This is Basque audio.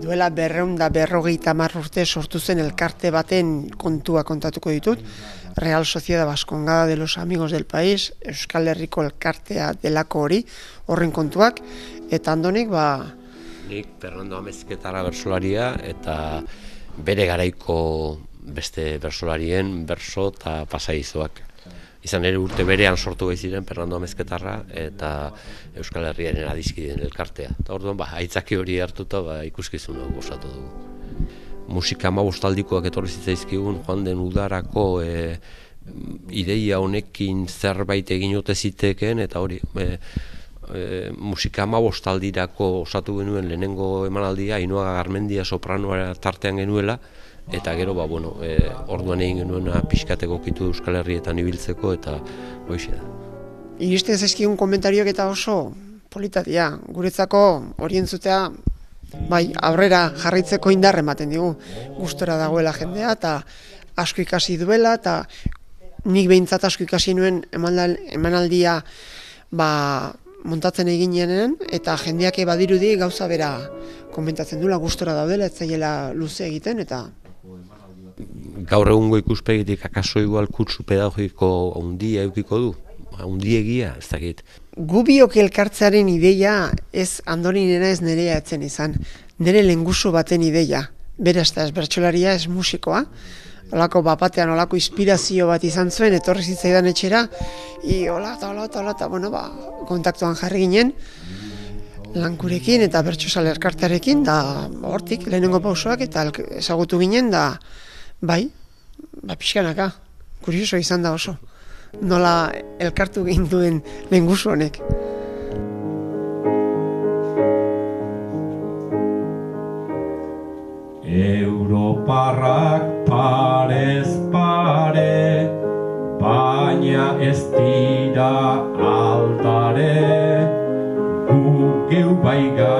duela 250 urte sortu zen elkarte baten kontua kontatuko ditut. Real Sociedad Vascongada de los Amigos del País, Euskal Herriko elkartea delako hori, horren kontuak, eta Andonik, Nik Fernando Amezketara bersolaria eta bere garaiko beste bersolarien berso eta pasaizoak. Izan ere urte berean sortu ziren Fernando Amezketarra eta Euskal Herriaren adiskideen elkartea. Eta orduan, aitzaki hori hartuta ikuskizun hau osatu dugu. Musika 15aldikoak etorri zitzaizkigun joan den udarako ideia honekin zerbait egin ote zitekeen, eta hori musika 15aldirako osatu genuen lehenengo emanaldia, Ainhoa Garmendia sopranoa tartean genuela, eta gero orduan egin genuen pixkateko kitu Euskal Herrietan ibiltzeko, eta hoixe da. Iristen zaizkigun komentarioak eta oso politatia, guretzako hori entzutea aurrera jarraitzeko indar ematen digu, gustora dagoela jendea, eta asko ikasi duela, eta nik behintzat asko ikasi nuen emanaldia montatzen eginean, eta jendeak badirudi gauza bera komentatzen duela, gustora daudela, ez zaiela luze egiten, eta gaur egungo ikuspegitik akaso igual kurtsu pedagogiko handia edukiko du, handiegia, ez dakit. Gu biok elkartzearen ideia ez Andoninena ez nerea etzen izan, nire lehengusu baten ideia. Beraz, ez bertsolaria, ez musikoa, olako bapatean olako inspirazio bat izan zuen, etorri zitzaidan etxera, hola, kontaktuan jarri ginen, lankurekin eta bertsozale elkartearekin, da hortik lehenengo pausoak eta ezagutu ginen, da pixkanaka, kurioso izan da oso. Nola elkartu ginduen lehengusu honek. Europarrak parez pare, baina ez dira aldare, gu geu bai gara.